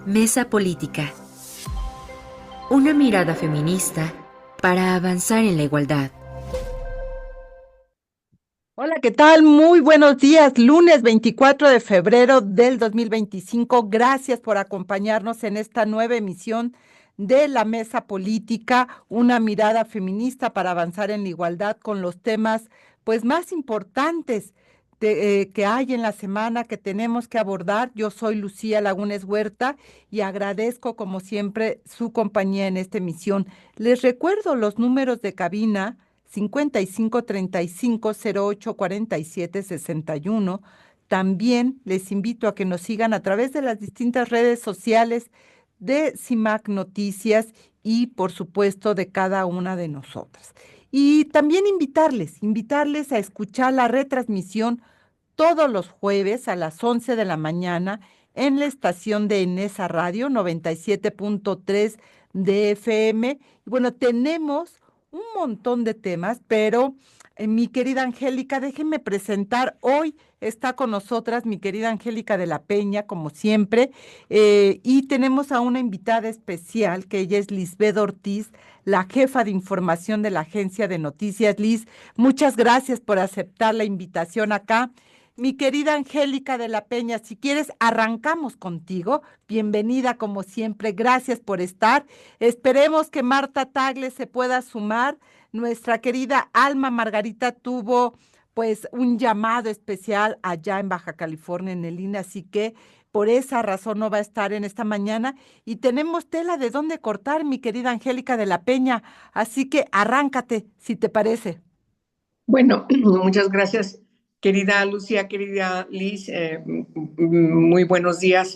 Mesa Política. Una mirada feminista para avanzar en la igualdad. Hola, ¿qué tal? Muy buenos días. Lunes 24 de febrero del 2025. Gracias por acompañarnos en esta nueva emisión de la Mesa Política, una mirada feminista para avanzar en la igualdad con los temas pues más importantes que hay en la semana que tenemos que abordar. Yo soy Lucía Lagunes Huerta y agradezco como siempre su compañía en esta emisión. Les recuerdo los números de cabina 55 35 08 47 61. También les invito a que nos sigan a través de las distintas redes sociales de CIMAC Noticias y, por supuesto, de cada una de nosotras. Y también invitarles a escuchar la retransmisión todos los jueves a las 11 de la mañana en la estación de Enesa Radio 97.3 de FM. Y bueno, tenemos un montón de temas, pero mi querida Angélica, déjenme presentar. Hoy está con nosotras mi querida Angélica de la Peña, como siempre, y tenemos a una invitada especial, que ella es Lisbeth Ortiz, la jefa de información de la Agencia de Noticias. Liz, muchas gracias por aceptar la invitación acá. Mi querida Angélica de la Peña, si quieres, arrancamos contigo. Bienvenida como siempre, gracias por estar. Esperemos que Marta Tagle se pueda sumar. Nuestra querida Alma Margarita tuvo pues un llamado especial allá en Baja California en el INE, así que por esa razón no va a estar en esta mañana y tenemos tela de dónde cortar, mi querida Angélica de la Peña, así que arráncate, si te parece. Bueno, muchas gracias, querida Lucía, querida Liz. Muy buenos días.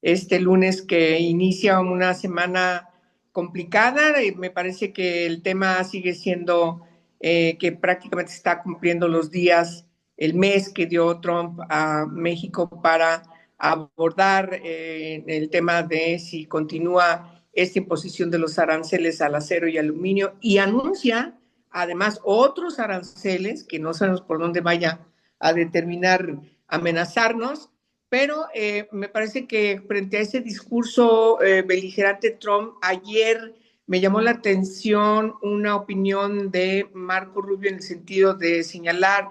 Este lunes que inicia una semana complicada. Me parece que el tema sigue siendo que prácticamente está cumpliendo los días, el mes que dio Trump a México para abordar el tema de si continúa esta imposición de los aranceles al acero y aluminio y anuncia además otros aranceles que no sabemos por dónde vaya a determinar amenazarnos, pero me parece que frente a ese discurso beligerante Trump, ayer me llamó la atención una opinión de Marco Rubio en el sentido de señalar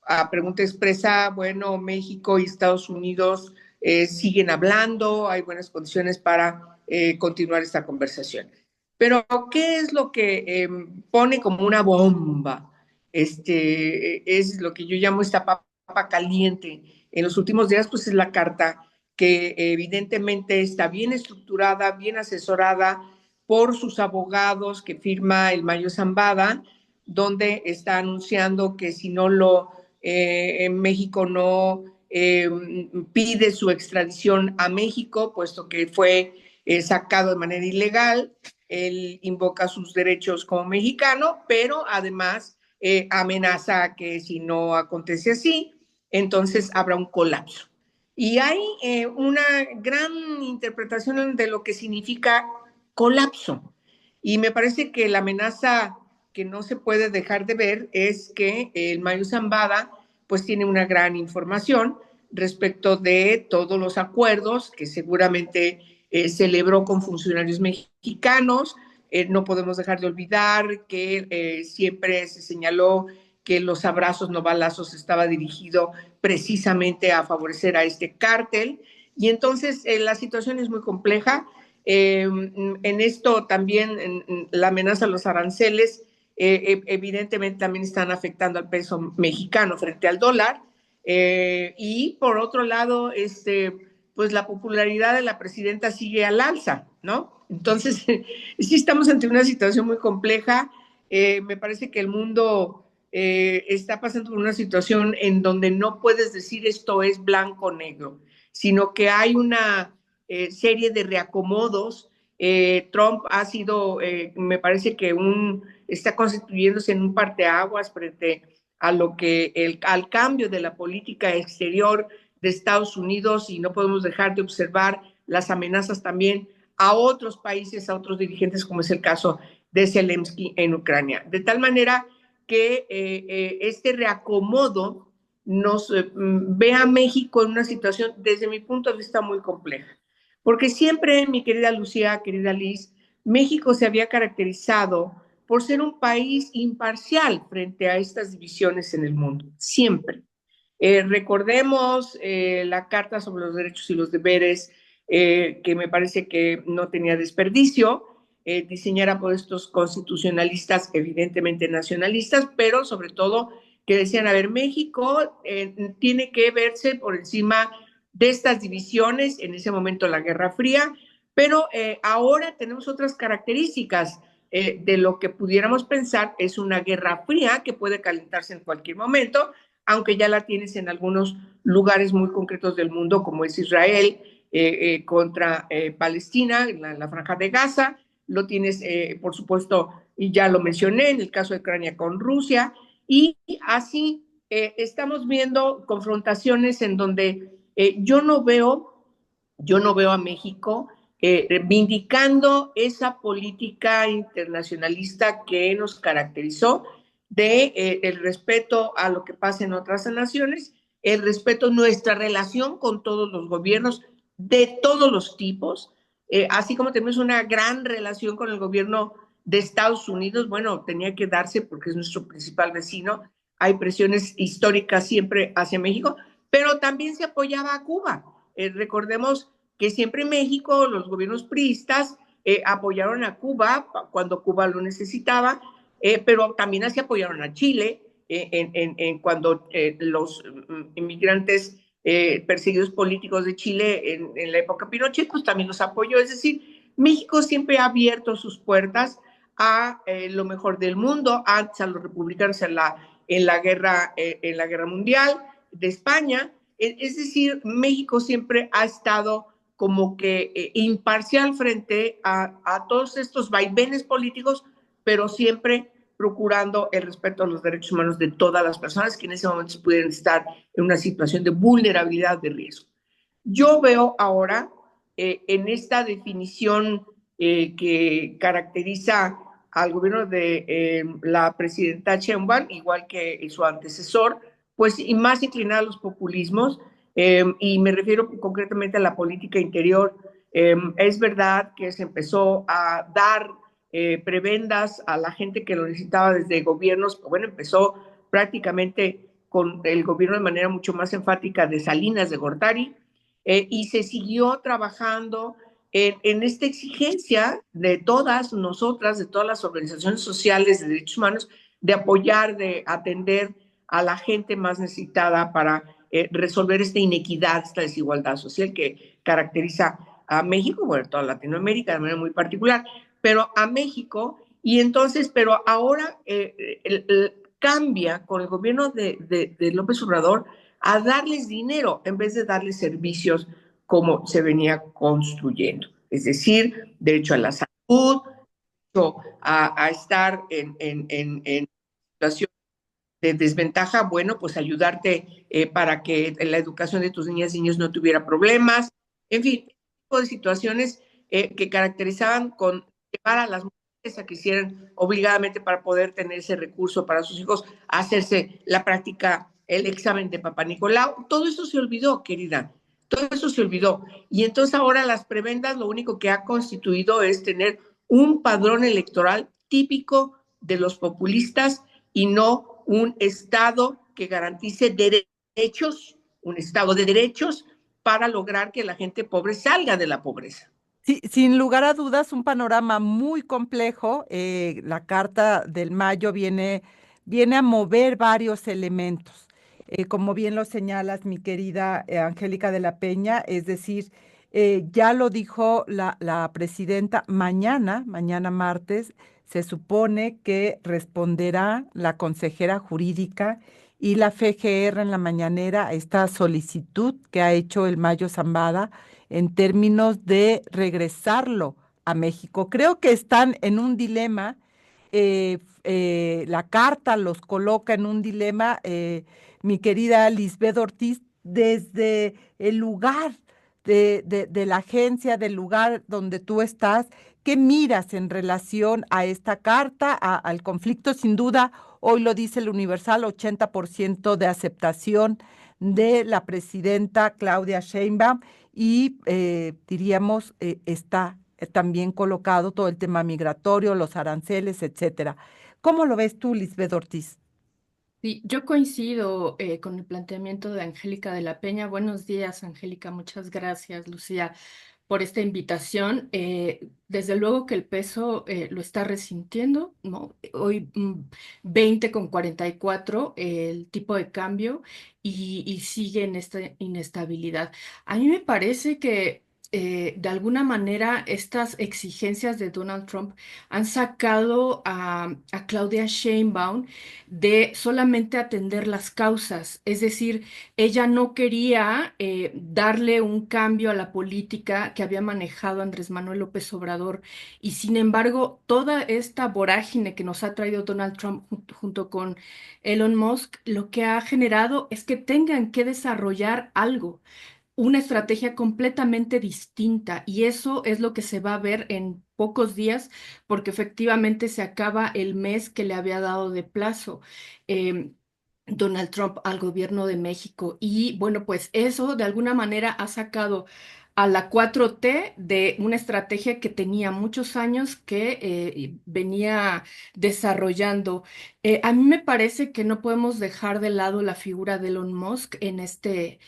a pregunta expresa, bueno, México y Estados Unidos siguen hablando, hay buenas condiciones para continuar esta conversación. Pero, ¿qué es lo que pone como una bomba? Es lo que yo llamo esta papa caliente. En los últimos días, pues es la carta que evidentemente está bien estructurada, bien asesorada por sus abogados que firma el Mayo Zambada, donde está anunciando que si no en México no pide su extradición a México, puesto que fue sacado de manera ilegal, él invoca sus derechos como mexicano, pero además amenaza que si no acontece así, entonces habrá un colapso. Y hay una gran interpretación de lo que significa colapso. Y me parece que la amenaza que no se puede dejar de ver es que el Mayo Zambada pues tiene una gran información respecto de todos los acuerdos que seguramente celebró con funcionarios mexicanos. No podemos dejar de olvidar que siempre se señaló que los abrazos no balazos estaba dirigido precisamente a favorecer a este cártel. Y entonces la situación es muy compleja. En esto también la amenaza a los aranceles evidentemente también están afectando al peso mexicano frente al dólar. Y por otro lado, pues la popularidad de la presidenta sigue al alza, ¿no? Entonces, sí estamos ante una situación muy compleja. Me parece que el mundo está pasando por una situación en donde no puedes decir esto es blanco o negro, sino que hay una serie de reacomodos. Trump ha sido, me parece que está constituyéndose en un parteaguas frente a lo que al cambio de la política exterior de Estados Unidos, y no podemos dejar de observar las amenazas también a otros países, a otros dirigentes, como es el caso de Zelensky en Ucrania. De tal manera que este reacomodo nos ve a México en una situación, desde mi punto de vista, muy compleja. Porque siempre, mi querida Lucía, querida Liz, México se había caracterizado por ser un país imparcial frente a estas divisiones en el mundo, siempre. Recordemos la Carta sobre los Derechos y los Deberes, que me parece que no tenía desperdicio, diseñada por estos constitucionalistas, evidentemente nacionalistas, pero sobre todo que decían, a ver, México tiene que verse por encima de estas divisiones, en ese momento la Guerra Fría, pero ahora tenemos otras características de lo que pudiéramos pensar es una Guerra Fría que puede calentarse en cualquier momento, aunque ya la tienes en algunos lugares muy concretos del mundo, como es Israel contra Palestina, la Franja de Gaza, lo tienes, por supuesto, y ya lo mencioné, en el caso de Ucrania con Rusia, y así estamos viendo confrontaciones en donde yo no veo a México vindicando esa política internacionalista que nos caracterizó de el respeto a lo que pasa en otras naciones, el respeto a nuestra relación con todos los gobiernos de todos los tipos, así como tenemos una gran relación con el gobierno de Estados Unidos, bueno, tenía que darse porque es nuestro principal vecino, hay presiones históricas siempre hacia México, pero también se apoyaba a Cuba. Recordemos que siempre en México los gobiernos priistas apoyaron a Cuba cuando Cuba lo necesitaba, pero también así apoyaron a Chile cuando los inmigrantes perseguidos políticos de Chile en la época Pinochet, pues también los apoyó. Es decir, México siempre ha abierto sus puertas a lo mejor del mundo, antes a los republicanos en la guerra mundial de España. Es decir, México siempre ha estado como que imparcial frente a todos estos vaivenes políticos, pero siempre procurando el respeto a los derechos humanos de todas las personas que en ese momento pudieran estar en una situación de vulnerabilidad, de riesgo. Yo veo ahora en esta definición que caracteriza al gobierno de la presidenta Sheinbaum, igual que su antecesor, pues y más inclinada a los populismos, y me refiero concretamente a la política interior. Es verdad que se empezó a dar prebendas a la gente que lo necesitaba desde gobiernos, bueno, empezó prácticamente con el gobierno de manera mucho más enfática de Salinas de Gortari, y se siguió trabajando en esta exigencia de todas nosotras, de todas las organizaciones sociales de derechos humanos, de apoyar, de atender a la gente más necesitada para resolver esta inequidad, esta desigualdad social que caracteriza a México, bueno, toda Latinoamérica de manera muy particular, pero a México, y entonces, pero ahora cambia con el gobierno de López Obrador a darles dinero en vez de darles servicios como se venía construyendo. Es decir, derecho a la salud, derecho a estar en situación de desventaja, bueno, pues ayudarte para que la educación de tus niñas y niños no tuviera problemas, en fin, tipo de situaciones que caracterizaban con llevar a las mujeres a que hicieran obligadamente para poder tener ese recurso para sus hijos, hacerse la práctica, el examen de Papá Nicolau. Todo eso se olvidó, querida. Todo eso se olvidó. Y entonces ahora las prebendas lo único que ha constituido es tener un padrón electoral típico de los populistas y no un Estado que garantice derechos, un Estado de derechos para lograr que la gente pobre salga de la pobreza. Sí, sin lugar a dudas, un panorama muy complejo. La Carta del Mayo viene a mover varios elementos. Como bien lo señalas, mi querida Angélica de la Peña, es decir, ya lo dijo la presidenta, mañana martes, se supone que responderá la consejera jurídica y la FGR en la mañanera a esta solicitud que ha hecho el Mayo Zambada en términos de regresarlo a México. Creo que están en un dilema, la carta los coloca en un dilema, mi querida Lisbeth Ortiz, desde el lugar de la agencia, del lugar donde tú estás. ¿Qué miras en relación a esta carta, al conflicto? Sin duda, hoy lo dice el Universal, 80% de aceptación de la presidenta Claudia Sheinbaum, y diríamos, está también colocado todo el tema migratorio, los aranceles, etcétera. ¿Cómo lo ves tú, Lisbeth Ortiz? Sí, yo coincido con el planteamiento de Angélica de la Peña. Buenos días, Angélica. Muchas gracias, Lucía, por esta invitación. Desde luego que el peso lo está resintiendo, ¿no? Hoy 20,44 el tipo de cambio y sigue en esta inestabilidad. A mí me parece que de alguna manera estas exigencias de Donald Trump han sacado a Claudia Sheinbaum de solamente atender las causas, es decir, ella no quería darle un cambio a la política que había manejado Andrés Manuel López Obrador y sin embargo toda esta vorágine que nos ha traído Donald Trump junto con Elon Musk, lo que ha generado es que tengan que desarrollar algo, una estrategia completamente distinta y eso es lo que se va a ver en pocos días porque efectivamente se acaba el mes que le había dado de plazo. Donald Trump al gobierno de México. Y bueno, pues eso de alguna manera ha sacado a la 4T de una estrategia que tenía muchos años que venía desarrollando. A mí me parece que no podemos dejar de lado la figura de Elon Musk en este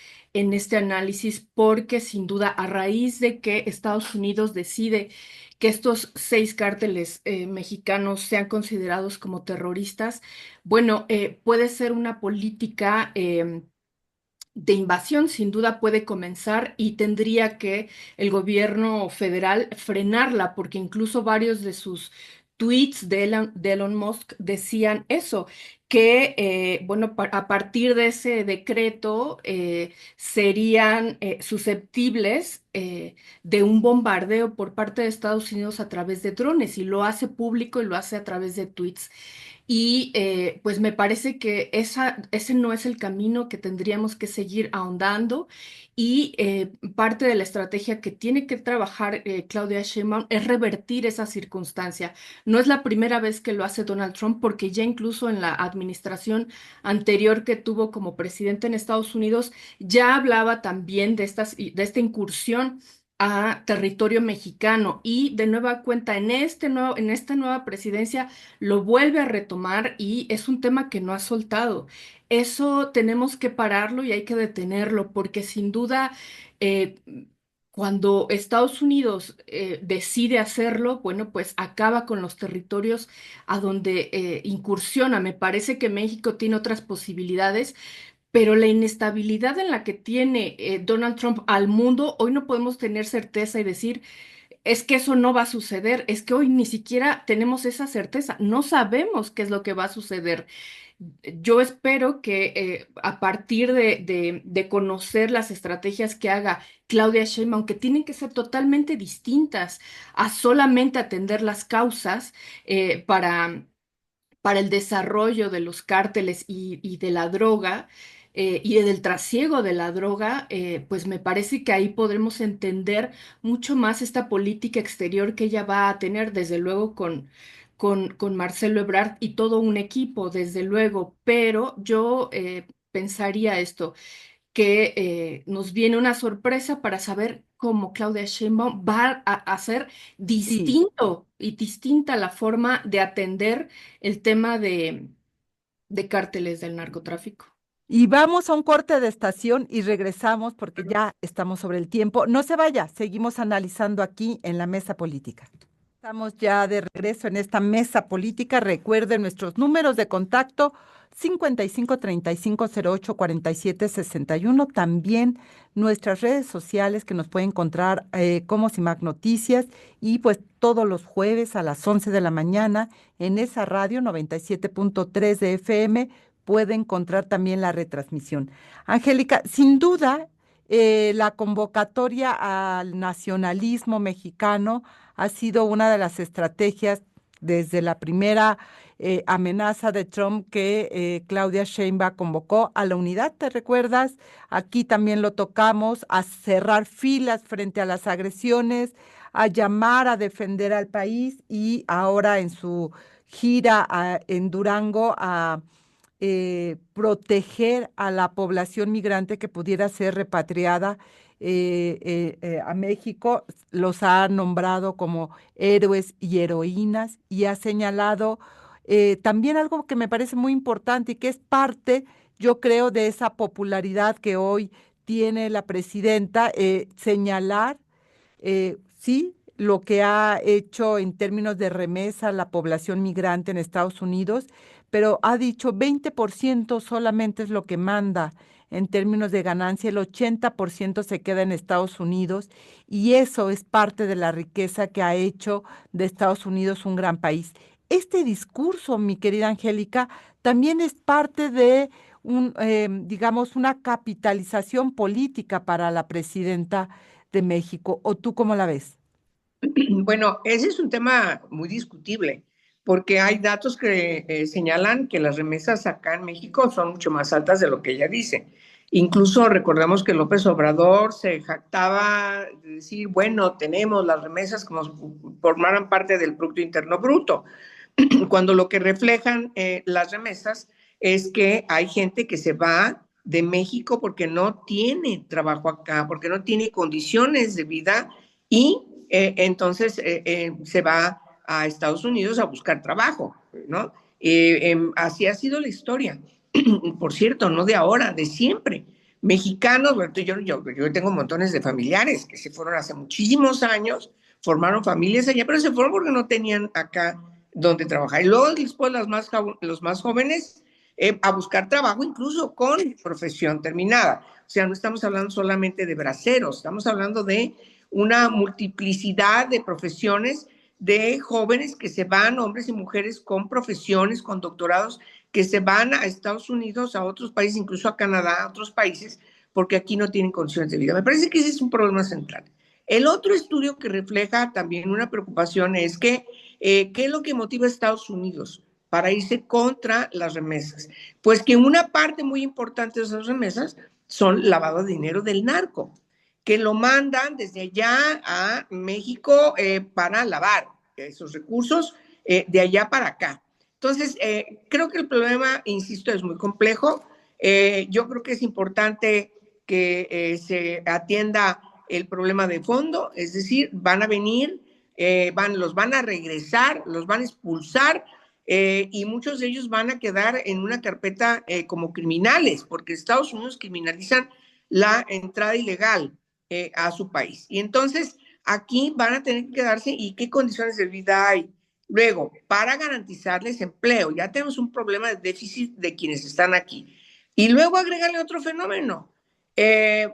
análisis porque sin duda a raíz de que Estados Unidos decide que estos 6 cárteles mexicanos sean considerados como terroristas, bueno, puede ser una política de invasión, sin duda puede comenzar y tendría que el gobierno federal frenarla, porque incluso varios de sus tweets de Elon Musk decían eso, que, bueno, a partir de ese decreto serían susceptibles de un bombardeo por parte de Estados Unidos a través de drones y lo hace público y lo hace a través de tweets. Y pues me parece que ese no es el camino que tendríamos que seguir ahondando y parte de la estrategia que tiene que trabajar Claudia Sheinbaum es revertir esa circunstancia. No es la primera vez que lo hace Donald Trump porque ya incluso en la administración anterior que tuvo como presidente en Estados Unidos ya hablaba también de esta incursión a territorio mexicano y de nueva cuenta en esta nueva presidencia lo vuelve a retomar y es un tema que no ha soltado. Eso tenemos que pararlo y hay que detenerlo porque sin duda eh, cuando Estados Unidos decide hacerlo, bueno, pues acaba con los territorios a donde incursiona. Me parece que México tiene otras posibilidades, pero la inestabilidad en la que tiene Donald Trump al mundo, hoy no podemos tener certeza y decir es que eso no va a suceder, es que hoy ni siquiera tenemos esa certeza, no sabemos qué es lo que va a suceder. Yo espero que a partir de conocer las estrategias que haga Claudia Sheinbaum, que tienen que ser totalmente distintas a solamente atender las causas para el desarrollo de los cárteles y de la droga y del trasiego de la droga, pues me parece que ahí podremos entender mucho más esta política exterior que ella va a tener, desde luego con Marcelo Ebrard y todo un equipo, desde luego, pero yo pensaría esto que nos viene una sorpresa para saber cómo Claudia Sheinbaum va a hacer Sí. distinto y distinta la forma de atender el tema de cárteles del narcotráfico. Y vamos a un corte de estación y regresamos porque ya estamos sobre el tiempo. No se vaya, seguimos analizando aquí en la mesa política. Estamos ya de regreso en esta mesa política. Recuerden nuestros números de contacto 55 35 08 47 61. También nuestras redes sociales que nos pueden encontrar como CIMAC Noticias y pues todos los jueves a las 11 de la mañana en esa radio 97.3 de FM puede encontrar también la retransmisión. Angélica, sin duda, la convocatoria al nacionalismo mexicano ha sido una de las estrategias desde la primera amenaza de Trump que Claudia Sheinbaum convocó a la unidad, ¿te recuerdas? Aquí también lo tocamos, a cerrar filas frente a las agresiones, a llamar a defender al país y ahora en su gira en Durango a proteger a la población migrante que pudiera ser repatriada a México, los ha nombrado como héroes y heroínas y ha señalado también algo que me parece muy importante y que es parte, yo creo, de esa popularidad que hoy tiene la presidenta, señalar sí, lo que ha hecho en términos de remesa a la población migrante en Estados Unidos, pero ha dicho 20% solamente es lo que manda en términos de ganancia, el 80% se queda en Estados Unidos y eso es parte de la riqueza que ha hecho de Estados Unidos un gran país. Este discurso, mi querida Angélica, también es parte de digamos, una capitalización política para la presidenta de México. ¿O tú cómo la ves? Bueno, ese es un tema muy discutible, porque hay datos que señalan que las remesas acá en México son mucho más altas de lo que ella dice. Incluso recordemos que López Obrador se jactaba de decir, bueno, tenemos las remesas como si formaran parte del Producto Interno Bruto, cuando lo que reflejan las remesas es que hay gente que se va de México porque no tiene trabajo acá, porque no tiene condiciones de vida y entonces se va a Estados Unidos a buscar trabajo, ¿no? Así ha sido la historia. Por cierto, no de ahora, de siempre. Mexicanos, bueno, yo tengo montones de familiares que se fueron hace muchísimos años, formaron familias allá, pero se fueron porque no tenían acá donde trabajar. Y luego después los más jóvenes a buscar trabajo, incluso con profesión terminada. O sea, no estamos hablando solamente de braceros, estamos hablando de una multiplicidad de profesiones de jóvenes que se van, hombres y mujeres con profesiones, con doctorados, que se van a Estados Unidos, a otros países, incluso a Canadá, a otros países, porque aquí no tienen condiciones de vida. Me parece que ese es un problema central. El otro estudio que refleja también una preocupación es que, ¿qué es lo que motiva a Estados Unidos para irse contra las remesas? Pues que una parte muy importante de esas remesas son lavado de dinero del narco, que lo mandan desde allá a México para lavar esos recursos de allá para acá. Entonces, creo que el problema, insisto, es muy complejo. Yo creo que es importante que se atienda el problema de fondo, es decir, van a venir, los van a regresar, los van a expulsar y muchos de ellos van a quedar en una carpeta como criminales, porque Estados Unidos criminalizan la entrada ilegal a su país. Y entonces aquí van a tener que quedarse y qué condiciones de vida hay. Luego, para garantizarles empleo, ya tenemos un problema de déficit de quienes están aquí. Y luego agregarle otro fenómeno.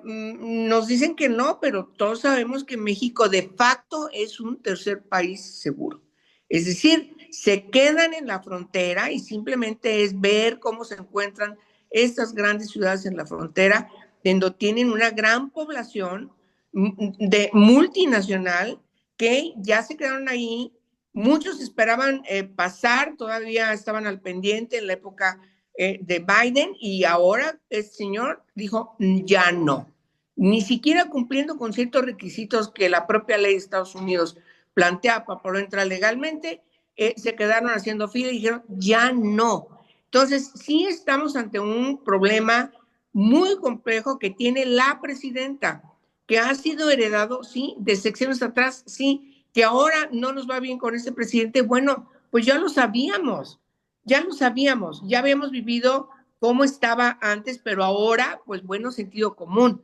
Nos dicen que no, pero todos sabemos que México de facto es un tercer país seguro. Es decir, se quedan en la frontera y simplemente es ver cómo se encuentran estas grandes ciudades en la frontera, donde tienen una gran población de multinacional que ya se quedaron ahí. Muchos esperaban pasar, todavía estaban al pendiente en la época de Biden y ahora el señor dijo ya no, ni siquiera cumpliendo con ciertos requisitos que la propia ley de Estados Unidos plantea para poder entrar legalmente, se quedaron haciendo fila y dijeron ya no. Entonces sí estamos ante un problema muy complejo que tiene la presidenta, que ha sido heredado, sí, de secciones atrás, sí, que ahora no nos va bien con este presidente. Bueno, pues ya lo sabíamos, ya habíamos vivido cómo estaba antes, pero ahora, pues bueno, sentido común.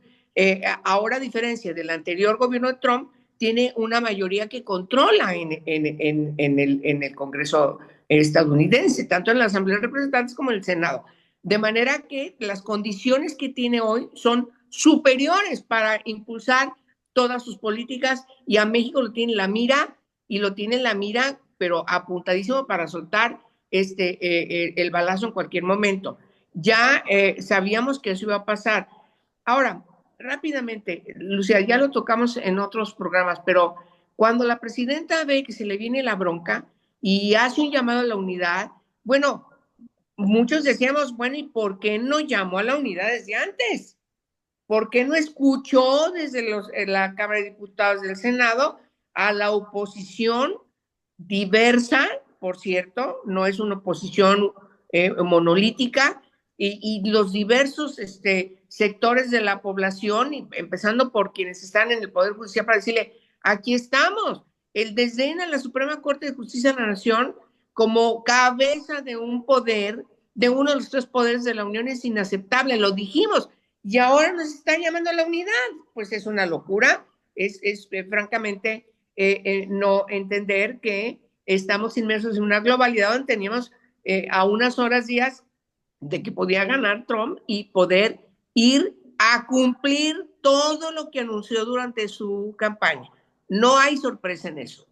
Ahora, a diferencia del anterior gobierno de Trump, tiene una mayoría que controla en el Congreso estadounidense, tanto en la Asamblea de Representantes como en el Senado. De manera que las condiciones que tiene hoy son superiores para impulsar todas sus políticas y a México lo tiene en la mira y lo tiene en la mira, pero apuntadísimo para soltar el balazo en cualquier momento. Ya sabíamos que eso iba a pasar. Ahora, rápidamente, Lucía, ya lo tocamos en otros programas, pero cuando la presidenta ve que se le viene la bronca y hace un llamado a la unidad, bueno, muchos decíamos, bueno, ¿y por qué no llamó a la unidad desde antes? ¿Por qué no escuchó desde la Cámara de Diputados del Senado a la oposición diversa, por cierto, no es una oposición monolítica, y los diversos sectores de la población, y empezando por quienes están en el Poder Judicial, para decirle, aquí estamos. El desdén a la Suprema Corte de Justicia de la Nación como cabeza de un poder, de uno de los tres poderes de la Unión, es inaceptable, lo dijimos, y ahora nos están llamando a la unidad. Pues es una locura, es francamente no entender que estamos inmersos en una globalidad donde teníamos a unas horas, días de que podía ganar Trump y poder ir a cumplir todo lo que anunció durante su campaña. No hay sorpresa en eso.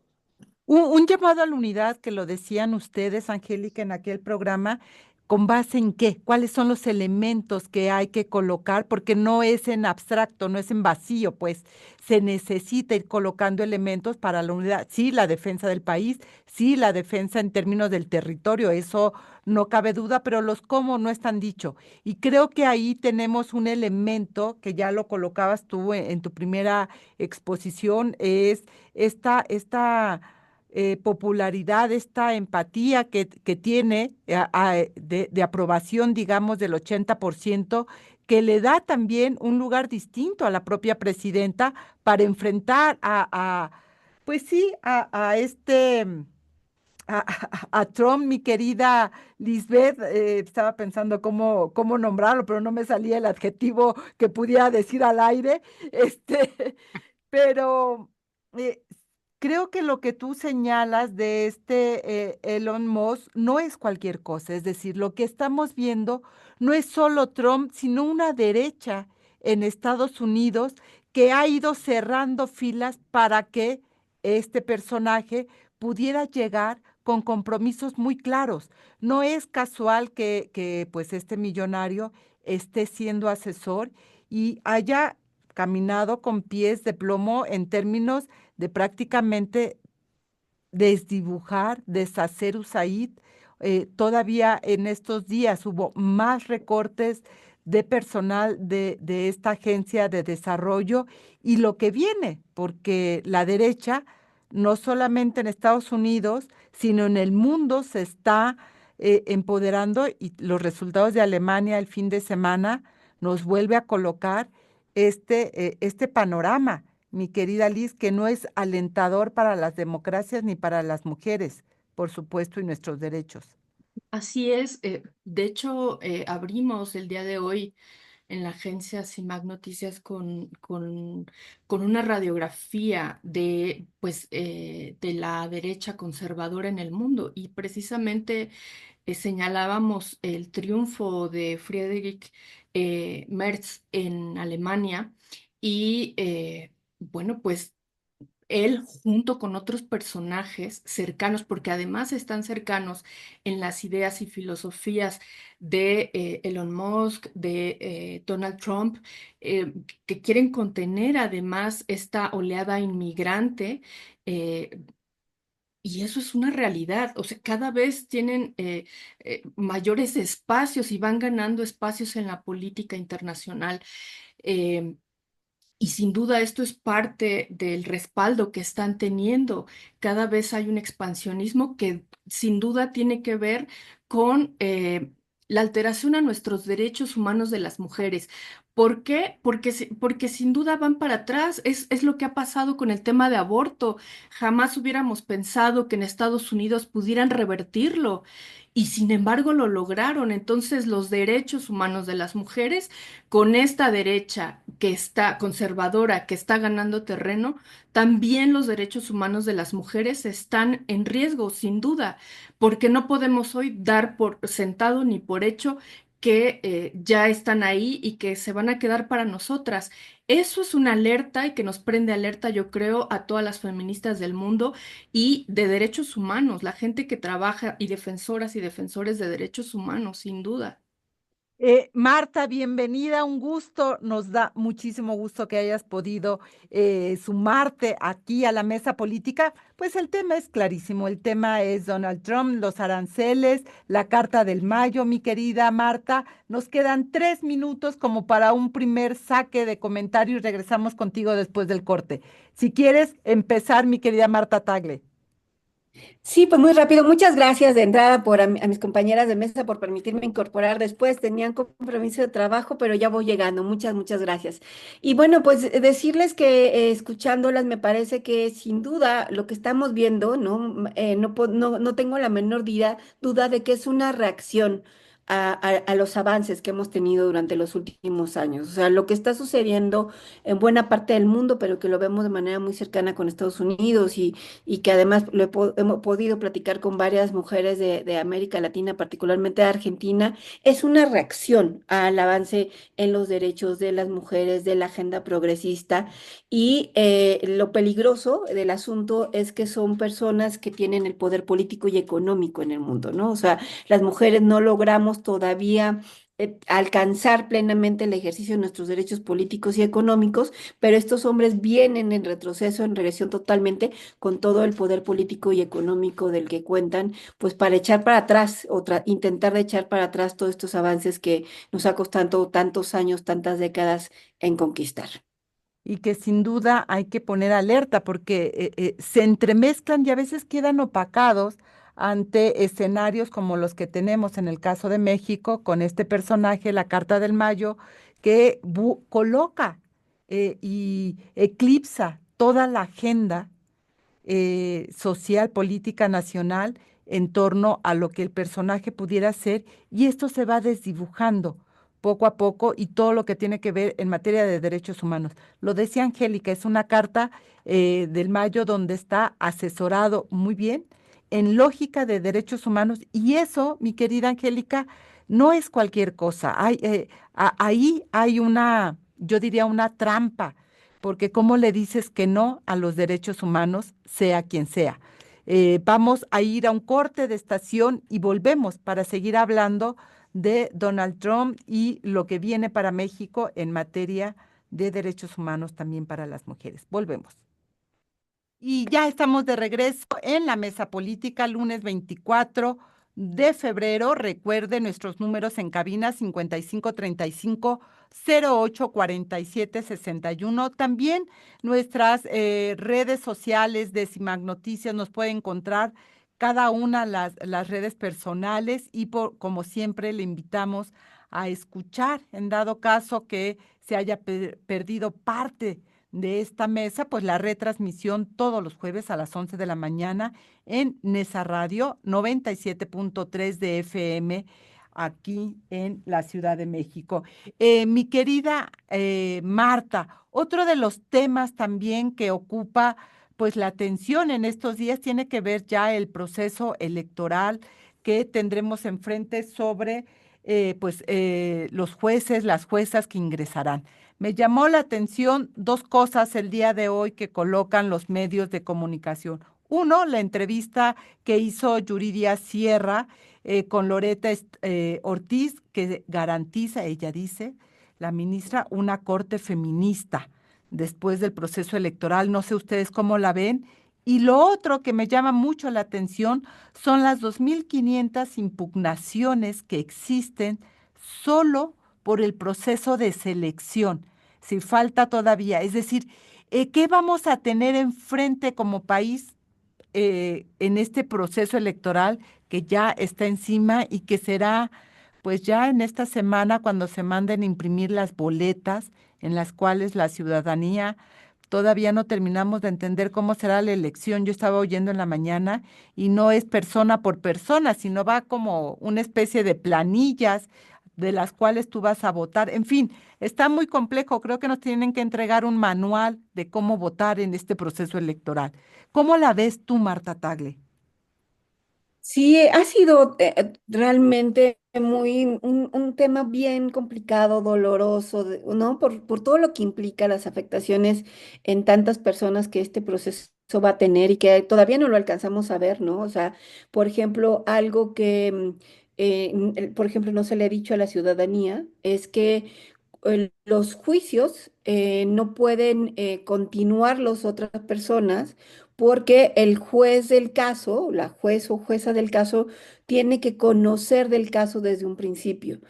Un llamado a la unidad que lo decían ustedes, Angélica, en aquel programa, ¿con base en qué? ¿Cuáles son los elementos que hay que colocar? Porque no es en abstracto, no es en vacío, pues se necesita ir colocando elementos para la unidad. Sí, la defensa del país, sí, la defensa en términos del territorio, eso no cabe duda, pero los cómo no están dicho. Y creo que ahí tenemos un elemento que ya lo colocabas tú en tu primera exposición, es esta popularidad, esta empatía que tiene de aprobación, digamos, del 80%, que le da también un lugar distinto a la propia presidenta para enfrentar pues sí, a Trump, mi querida Lisbeth. Estaba pensando cómo nombrarlo, pero no me salía el adjetivo que pudiera decir al aire. Pero eh, creo que lo que tú señalas de Elon Musk no es cualquier cosa, es decir, lo que estamos viendo no es solo Trump, sino una derecha en Estados Unidos que ha ido cerrando filas para que este personaje pudiera llegar con compromisos muy claros. No es casual que pues este millonario esté siendo asesor y haya caminado con pies de plomo en términos de prácticamente desdibujar, deshacer USAID. Todavía en estos días hubo más recortes de personal de esta agencia de desarrollo y lo que viene, porque la derecha, no solamente en Estados Unidos, sino en el mundo, se está empoderando, y los resultados de Alemania el fin de semana nos vuelve a colocar este panorama, mi querida Liz, que no es alentador para las democracias ni para las mujeres, por supuesto, y nuestros derechos. Así es. De hecho, abrimos el día de hoy en la agencia CIMAC Noticias con una radiografía de, pues, de la derecha conservadora en el mundo, y precisamente señalábamos el triunfo de Friedrich Merz en Alemania y, bueno, pues él junto con otros personajes cercanos, porque además están cercanos en las ideas y filosofías de Elon Musk, de Donald Trump, eh, que quieren contener además esta oleada inmigrante. eh, y eso es una realidad. O sea, cada vez tienen mayores espacios y van ganando espacios en la política internacional. Eh, y sin duda esto es parte del respaldo que están teniendo. Cada vez hay un expansionismo que sin duda tiene que ver con la alteración a nuestros derechos humanos de las mujeres. ¿Por qué? Porque sin duda van para atrás. Es lo que ha pasado con el tema de aborto. Jamás hubiéramos pensado que en Estados Unidos pudieran revertirlo. Y sin embargo lo lograron. Entonces los derechos humanos de las mujeres con esta derecha que está conservadora, que está ganando terreno, también los derechos humanos de las mujeres están en riesgo, sin duda, porque no podemos hoy dar por sentado ni por hecho que ya están ahí y que se van a quedar para nosotras. Eso es una alerta y que nos prende alerta, yo creo, a todas las feministas del mundo y de derechos humanos, la gente que trabaja y defensoras y defensores de derechos humanos, sin duda. Marta, bienvenida, un gusto, nos da muchísimo gusto que hayas podido sumarte aquí a la mesa política. Pues el tema es clarísimo, el tema es Donald Trump, los aranceles, la Carta del Mayo, mi querida Marta. Nos quedan 3 minutos como para un primer saque de comentario y regresamos contigo después del corte. Si quieres empezar, mi querida Marta Tagle. Sí, pues muy rápido. Muchas gracias de entrada a mis compañeras de mesa por permitirme incorporar después. Tenían compromiso de trabajo, pero ya voy llegando. Muchas, muchas gracias. Y bueno, pues decirles que escuchándolas me parece que sin duda lo que estamos viendo, ¿no? No tengo la menor duda de que es una reacción a los avances que hemos tenido durante los últimos años. O sea, lo que está sucediendo en buena parte del mundo, pero que lo vemos de manera muy cercana con Estados Unidos y que además hemos podido platicar con varias mujeres de América Latina, particularmente de Argentina, es una reacción al avance en los derechos de las mujeres, de la agenda progresista y lo peligroso del asunto es que son personas que tienen el poder político y económico en el mundo, ¿no? O sea, las mujeres no logramos todavía alcanzar plenamente el ejercicio de nuestros derechos políticos y económicos, pero estos hombres vienen en retroceso, en regresión totalmente con todo el poder político y económico del que cuentan, pues para echar para atrás, intentar de echar para atrás todos estos avances que nos ha costado tantos años, tantas décadas en conquistar. Y que sin duda hay que poner alerta porque se entremezclan y a veces quedan opacados ante escenarios como los que tenemos en el caso de México con este personaje, la Carta del Mayo, que coloca y eclipsa toda la agenda social, política nacional en torno a lo que el personaje pudiera ser y esto se va desdibujando poco a poco y todo lo que tiene que ver en materia de derechos humanos. Lo decía Angélica, es una carta del Mayo donde está asesorado muy bien en lógica de derechos humanos y eso, mi querida Angélica, no es cualquier cosa. Ahí hay una, yo diría, una trampa porque ¿cómo le dices que no a los derechos humanos, sea quien sea? Vamos a ir a un corte de estación y volvemos para seguir hablando de Donald Trump y lo que viene para México en materia de derechos humanos también para las mujeres. Volvemos. Y ya estamos de regreso en la mesa política, lunes 24 de febrero. Recuerde nuestros números en cabina 5535-084761. También nuestras redes sociales de CIMAC Noticias nos puede encontrar cada una las redes personales y como siempre le invitamos a escuchar en dado caso que se haya perdido parte de esta mesa, pues la retransmisión todos los jueves a las 11 de la mañana en Nesa Radio 97.3 de FM aquí en la Ciudad de México. Mi querida Marta, otro de los temas también que ocupa pues la atención en estos días tiene que ver ya el proceso electoral que tendremos enfrente sobre los jueces, las juezas que ingresarán. Me llamó la atención dos cosas el día de hoy que colocan los medios de comunicación. Uno, la entrevista que hizo Yuridia Sierra con Loreta Ortiz, que garantiza, ella dice, la ministra, una corte feminista después del proceso electoral. No sé ustedes cómo la ven. Y lo otro que me llama mucho la atención son las 2.500 impugnaciones que existen solo por el proceso de selección. Si falta todavía, es decir, ¿qué vamos a tener enfrente como país en este proceso electoral que ya está encima y que será pues ya en esta semana cuando se manden a imprimir las boletas en las cuales la ciudadanía todavía no terminamos de entender cómo será la elección? Yo estaba oyendo en la mañana y no es persona por persona, sino va como una especie de planillas de las cuales tú vas a votar. En fin, está muy complejo. Creo que nos tienen que entregar un manual de cómo votar en este proceso electoral. ¿Cómo la ves tú, Marta Tagle? Sí, ha sido realmente un tema bien complicado, doloroso, ¿no? Por todo lo que implica las afectaciones en tantas personas que este proceso va a tener y que todavía no lo alcanzamos a ver, ¿no? O sea, por ejemplo, algo que, por ejemplo, no se le ha dicho a la ciudadanía es que los juicios no pueden continuar las otras personas porque el juez del caso, la juez o jueza del caso, tiene que conocer del caso desde un principio.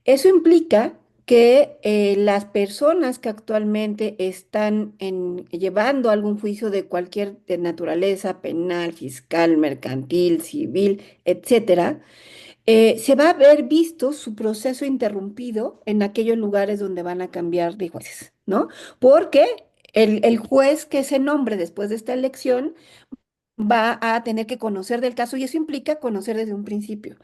Eso implica que las personas que actualmente están llevando algún juicio de cualquier de naturaleza, penal, fiscal, mercantil, civil, etcétera, se va a ver visto su proceso interrumpido en aquellos lugares donde van a cambiar de jueces, ¿no? Porque el juez que se nombre después de esta elección va a tener que conocer del caso y eso implica conocer desde un principio.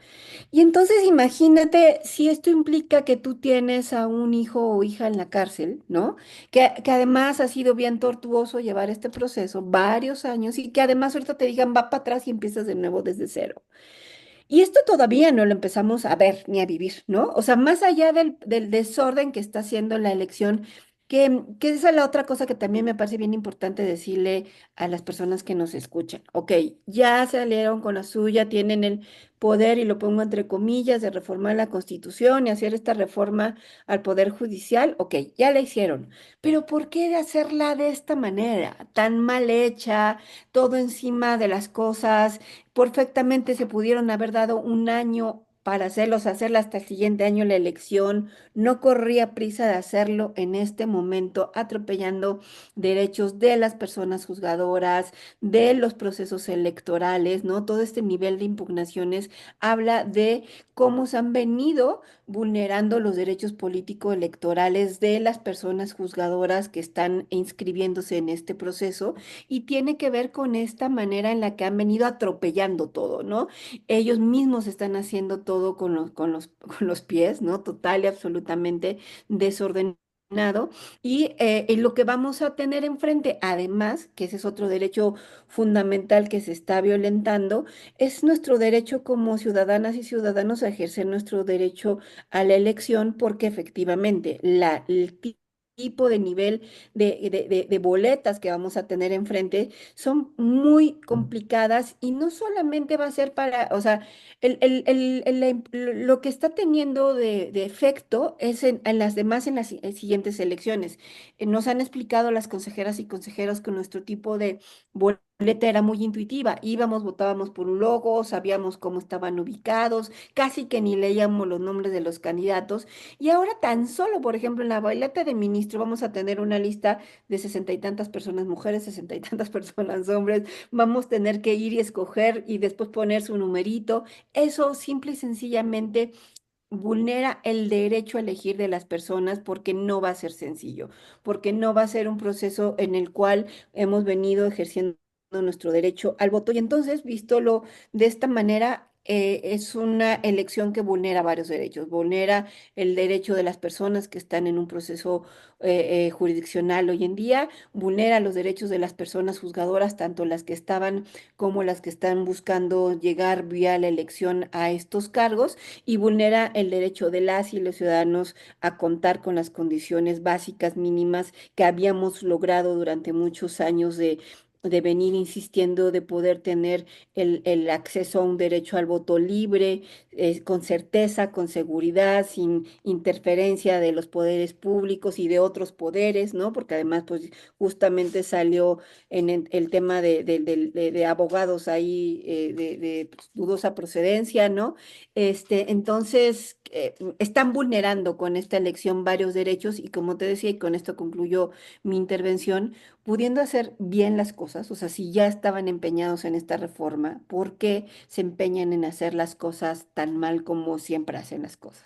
Y entonces imagínate si esto implica que tú tienes a un hijo o hija en la cárcel, ¿no? Que además ha sido bien tortuoso llevar este proceso varios años y que además ahorita te digan va para atrás y empiezas de nuevo desde cero. Y esto todavía no lo empezamos a ver ni a vivir, ¿no? O sea, más allá del desorden que está haciendo la elección, que esa es la otra cosa que también me parece bien importante decirle a las personas que nos escuchan. Ok, ya salieron con la suya, tienen el poder, y lo pongo entre comillas, de reformar la Constitución y hacer esta reforma al Poder Judicial. Ok, ya la hicieron. Pero ¿por qué de hacerla de esta manera, tan mal hecha, todo encima de las cosas? Perfectamente se pudieron haber dado un año para hacerla hasta el siguiente año la elección. No corría prisa de hacerlo en este momento, atropellando derechos de las personas juzgadoras, de los procesos electorales, ¿no? Todo este nivel de impugnaciones habla de cómo se han venido vulnerando los derechos político-electorales de las personas juzgadoras que están inscribiéndose en este proceso y tiene que ver con esta manera en la que han venido atropellando todo, ¿no? Ellos mismos están haciendo todo con los pies, ¿no? Total y absolutamente desordenado. Y lo que vamos a tener enfrente, además, que ese es otro derecho fundamental que se está violentando, es nuestro derecho como ciudadanas y ciudadanos a ejercer nuestro derecho a la elección, porque efectivamente tipo de nivel de boletas que vamos a tener enfrente son muy complicadas y no solamente va a ser para, o sea, lo que está teniendo de efecto es en las demás, en las siguientes elecciones. Nos han explicado las consejeras y consejeros que nuestro tipo de boleta era muy intuitiva. Íbamos, votábamos por un logo, sabíamos cómo estaban ubicados, casi que ni leíamos los nombres de los candidatos. Y ahora tan solo, por ejemplo, en la boleta de ministro vamos a tener una lista de 60 y tantas personas mujeres, 60 y tantas personas hombres. Vamos a tener que ir y escoger y después poner su numerito. Eso simple y sencillamente vulnera el derecho a elegir de las personas porque no va a ser sencillo, porque no va a ser un proceso en el cual hemos venido ejerciendo nuestro derecho al voto. Y entonces, vístolo de esta manera, es una elección que vulnera varios derechos. Vulnera el derecho de las personas que están en un proceso jurisdiccional hoy en día, vulnera los derechos de las personas juzgadoras, tanto las que estaban como las que están buscando llegar vía la elección a estos cargos, y vulnera el derecho de las y los ciudadanos a contar con las condiciones básicas mínimas que habíamos logrado durante muchos años de venir insistiendo, de poder tener el acceso a un derecho al voto libre, con certeza, con seguridad, sin interferencia de los poderes públicos y de otros poderes, ¿no? Porque además, pues justamente salió en el tema de abogados ahí, pues, dudosa procedencia, ¿no? Entonces, están vulnerando con esta elección varios derechos y, como te decía, y con esto concluyo mi intervención, pudiendo hacer bien las cosas, o sea, si ya estaban empeñados en esta reforma, ¿por qué se empeñan en hacer las cosas tan mal como siempre hacen las cosas?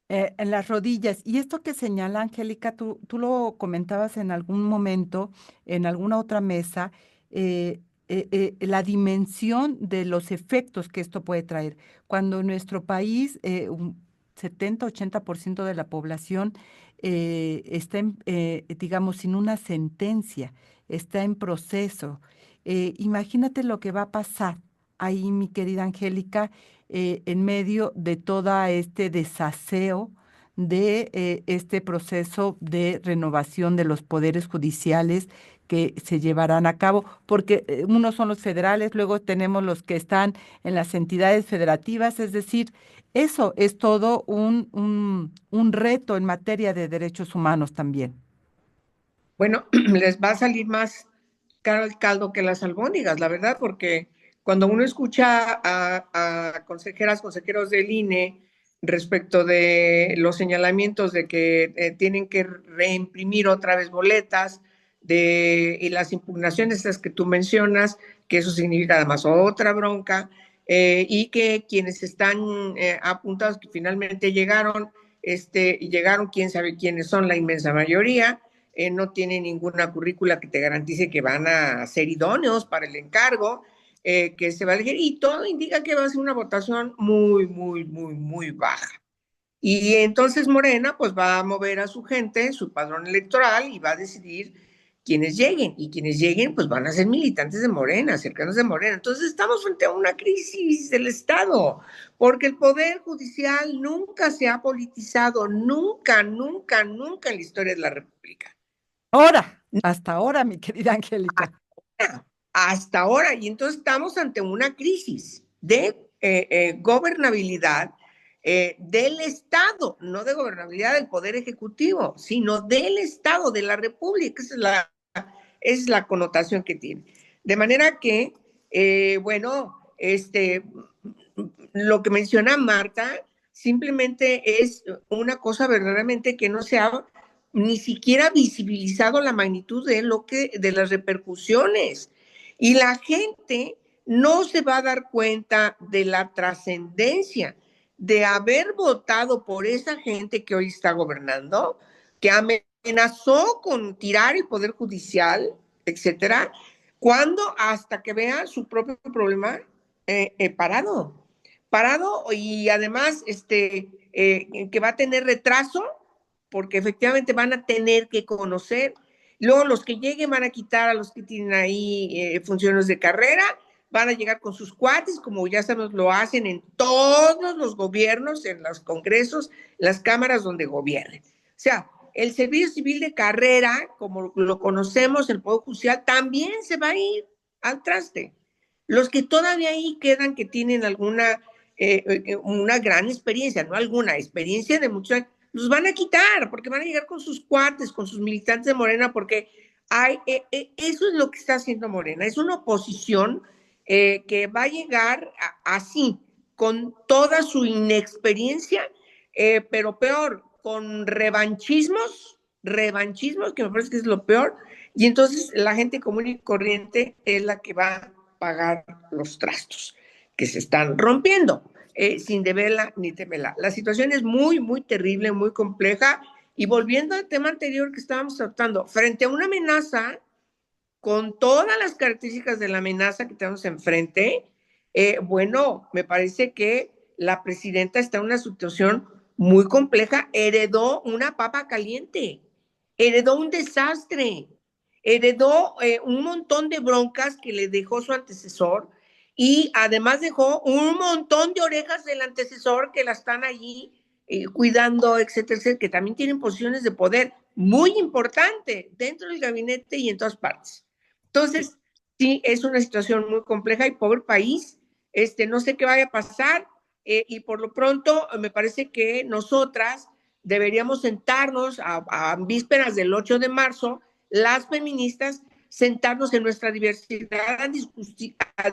En las rodillas. Y esto que señala Angélica, tú lo comentabas en algún momento, en alguna otra mesa, la dimensión de los efectos que esto puede traer. Cuando en nuestro país un 70-80% de la población está, digamos, sin una sentencia, está en proceso. Imagínate lo que va a pasar ahí, mi querida Angélica, en medio de todo este desaseo de este proceso de renovación de los poderes judiciales que se llevarán a cabo, porque unos son los federales, luego tenemos los que están en las entidades federativas, es decir, eso es todo un reto en materia de derechos humanos también. Bueno, les va a salir más caro el caldo que las albóndigas, la verdad, porque cuando uno escucha a consejeras, consejeros del INE respecto de los señalamientos de que tienen que reimprimir otra vez boletas, y las impugnaciones esas que tú mencionas, que eso significa además otra bronca, y que quienes están apuntados, que finalmente llegaron, llegaron, quién sabe quiénes son, la inmensa mayoría, no tienen ninguna currícula que te garantice que van a ser idóneos para el encargo, que se va a elegir, y todo indica que va a ser una votación muy, muy, muy, muy baja. Y entonces Morena pues va a mover a su gente, su padrón electoral, y va a decidir quienes lleguen, y quienes lleguen pues van a ser militantes de Morena, cercanos de Morena. Entonces estamos frente a una crisis del Estado, porque el Poder Judicial nunca se ha politizado, nunca, nunca, nunca en la historia de la República. Ahora, hasta ahora, mi querida Angélica. Hasta ahora, y entonces estamos ante una crisis de gobernabilidad del Estado, no de gobernabilidad del Poder Ejecutivo, sino del Estado, de la República. Esa es la connotación que tiene. De manera que, bueno, lo que menciona Marta simplemente es una cosa verdaderamente que no se ha ni siquiera visibilizado la magnitud de las repercusiones. Y la gente no se va a dar cuenta de la trascendencia de haber votado por esa gente que hoy está gobernando, que amenazó con tirar el Poder Judicial, etcétera, cuando hasta que vea su propio problema parado, y además que va a tener retraso, porque efectivamente van a tener que conocer. Luego los que lleguen van a quitar a los que tienen ahí funciones de carrera, van a llegar con sus cuates, como ya sabemos lo hacen en todos los gobiernos, en los congresos, las cámaras donde gobiernen. O sea, el servicio civil de carrera, como lo conocemos, el Poder Judicial, también se va a ir al traste. Los que todavía ahí quedan, que tienen una gran experiencia, no alguna, experiencia de muchos años, los van a quitar, porque van a llegar con sus cuates, con sus militantes de Morena, porque eso es lo que está haciendo Morena. Es una oposición que va a llegar así, con toda su inexperiencia, pero peor, con revanchismos, que me parece que es lo peor, y entonces la gente común y corriente es la que va a pagar los trastos que se están rompiendo. Sin deberla ni temerla. La situación es muy, muy terrible, muy compleja. Y volviendo al tema anterior que estábamos tratando, frente a una amenaza, con todas las características de la amenaza que tenemos enfrente, bueno, me parece que la presidenta está en una situación muy compleja. Heredó una papa caliente, heredó un desastre, heredó un montón de broncas que le dejó su antecesor, y además dejó un montón de orejas del antecesor que la están allí cuidando, etcétera, etcétera, que también tienen posiciones de poder muy importantes dentro del gabinete y en todas partes. Entonces, sí, es una situación muy compleja, y pobre país, no sé qué vaya a pasar, y por lo pronto me parece que nosotras deberíamos sentarnos a vísperas del 8 de marzo, las feministas, sentarnos en nuestra diversidad a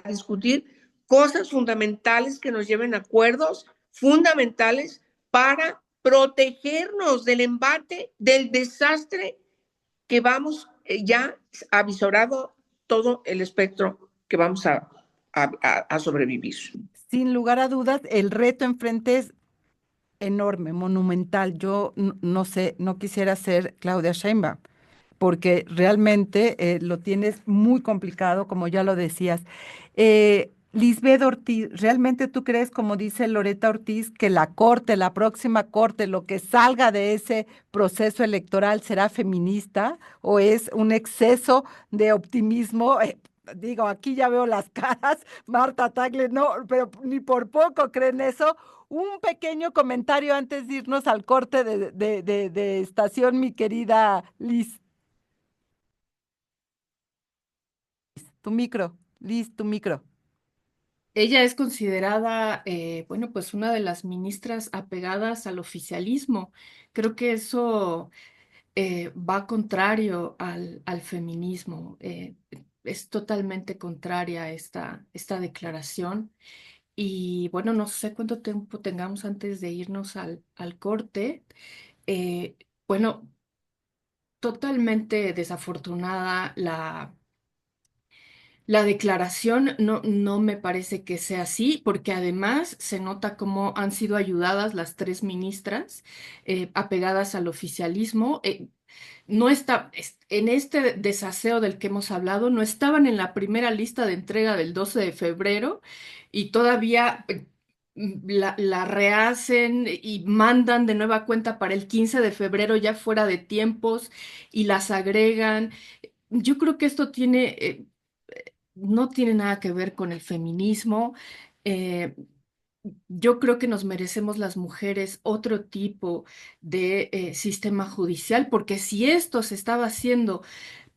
discutir cosas fundamentales que nos lleven a acuerdos fundamentales para protegernos del embate, del desastre que vamos ya avisorado todo el espectro que vamos a sobrevivir. Sin lugar a dudas, el reto enfrente es enorme, monumental. Yo no sé, no quisiera ser Claudia Sheinbaum, porque realmente lo tienes muy complicado, como ya lo decías. Lisbeth Ortiz, ¿realmente tú crees, como dice Loreta Ortiz, que la corte, la próxima corte, lo que salga de ese proceso electoral será feminista o es un exceso de optimismo? Digo, aquí ya veo las caras, Marta Tagle, no, pero ni por poco creen eso. Un pequeño comentario antes de irnos al corte de estación, mi querida Liz. Tu micro, Liz, tu micro. Ella es considerada, bueno, pues una de las ministras apegadas al oficialismo. Creo que eso va contrario al feminismo. Es totalmente contraria esta declaración. Y bueno, no sé cuánto tiempo tengamos antes de irnos al corte. Eh, bueno, totalmente desafortunada la declaración. No, no me parece que sea así, porque además se nota cómo han sido ayudadas las tres ministras apegadas al oficialismo. No está, en este desaseo del que hemos hablado, no estaban en la primera lista de entrega del 12 de febrero y todavía la rehacen y mandan de nueva cuenta para el 15 de febrero ya fuera de tiempos y las agregan. Yo creo que esto no tiene nada que ver con el feminismo. Eh, yo creo que nos merecemos las mujeres otro tipo de sistema judicial, porque si esto se estaba haciendo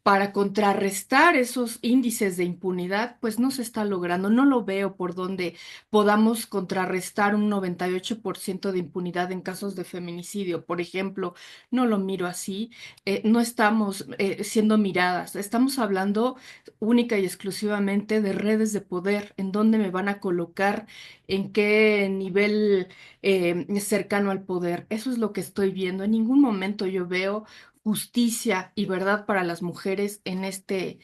para contrarrestar esos índices de impunidad, pues no se está logrando. No lo veo por donde podamos contrarrestar un 98% de impunidad en casos de feminicidio, por ejemplo. No lo miro así. No estamos siendo miradas. Estamos hablando única y exclusivamente de redes de poder, en dónde me van a colocar, en qué nivel cercano al poder. Eso es lo que estoy viendo. En ningún momento yo veo justicia y verdad para las mujeres en este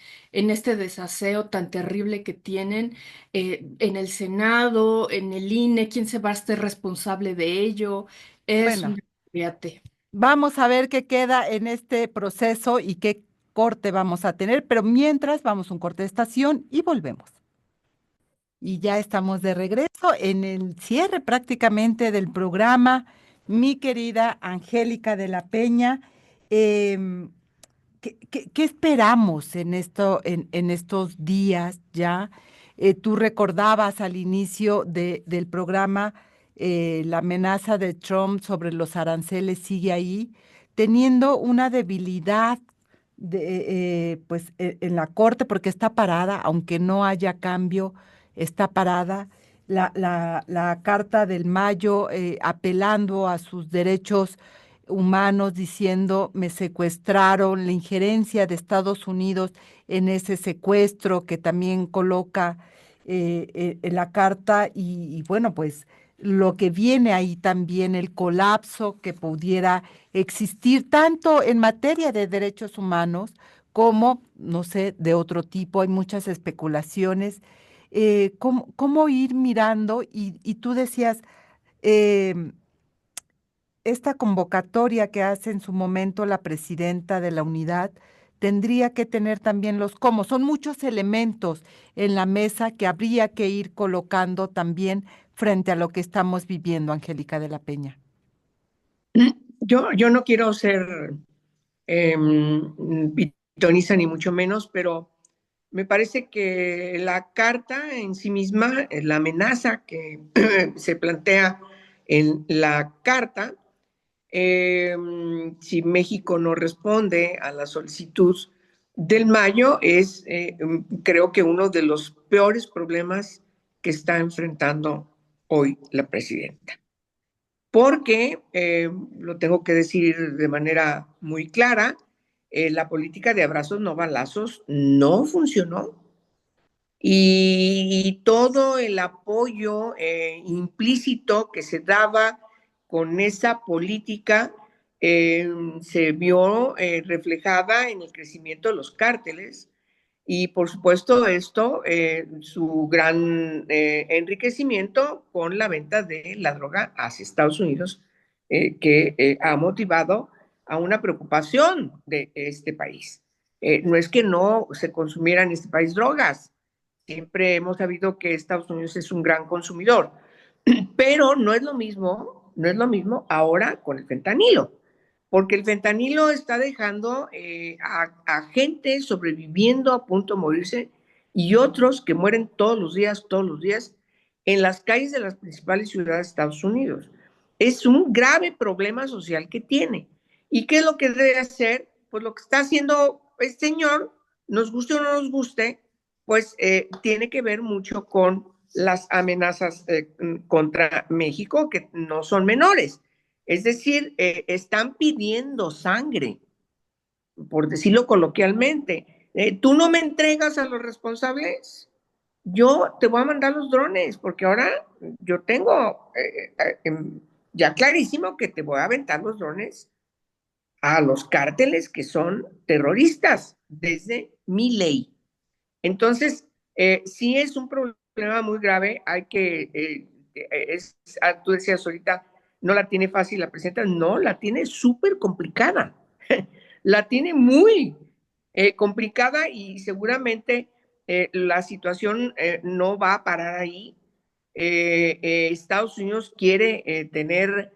desaseo tan terrible que tienen en el Senado, en el INE. ¿Quién se va a hacer responsable de ello? Es Bueno, un fíjate. vamos a ver qué queda en este proceso y qué corte vamos a tener, pero mientras vamos a un corte de estación y volvemos. Y ya estamos de regreso en el cierre prácticamente del programa. Mi querida Angélica de la Peña, em, ¿qué esperamos en esto, en estos días ya? Tú recordabas al inicio del programa la amenaza de Trump sobre los aranceles sigue ahí, teniendo una debilidad pues, en la Corte porque está parada, aunque no haya cambio, está parada. La Carta del Mayo apelando a sus derechos humanos diciendo me secuestraron, la injerencia de Estados Unidos en ese secuestro que también coloca en la carta y bueno, pues lo que viene ahí también, el colapso que pudiera existir tanto en materia de derechos humanos como, no sé, de otro tipo, hay muchas especulaciones. ¿Cómo ir mirando? Y tú decías, em, esta convocatoria que hace en su momento la presidenta de la unidad tendría que tener también los cómo. Son muchos elementos en la mesa que habría que ir colocando también frente a lo que estamos viviendo, Angélica de la Peña. Yo no quiero ser pitoniza ni mucho menos, pero me parece que la carta en sí misma, la amenaza que se plantea en la carta, si México no responde a la solicitud del Mayo, es creo que uno de los peores problemas que está enfrentando hoy la presidenta. Porque, lo tengo que decir de manera muy clara, la política de abrazos no balazos no funcionó. Y todo el apoyo implícito que se daba con esa política se vio reflejada en el crecimiento de los cárteles y por supuesto esto, su gran enriquecimiento con la venta de la droga hacia Estados Unidos, que ha motivado a una preocupación de este país. No es que no se consumieran en este país drogas, siempre hemos sabido que Estados Unidos es un gran consumidor, pero no es lo mismo ahora con el fentanilo, porque el fentanilo está dejando a gente sobreviviendo a punto de morirse y otros que mueren todos los días en las calles de las principales ciudades de Estados Unidos. Es un grave problema social que tiene. ¿Y qué es lo que debe hacer? Pues lo que está haciendo este señor, nos guste o no nos guste, pues tiene que ver mucho con las amenazas contra México, que no son menores. Es decir, están pidiendo sangre, por decirlo coloquialmente. ¿Tú no me entregas a los responsables? yo te voy a mandar los drones, porque ahora yo tengo ya clarísimo que te voy a aventar los drones a los cárteles que son terroristas desde mi ley. Entonces, sí es un problema muy grave, hay que, tú decías ahorita, no la tiene fácil la presidenta, no, la tiene súper complicada, la tiene muy complicada y seguramente la situación no va a parar ahí. Estados Unidos quiere tener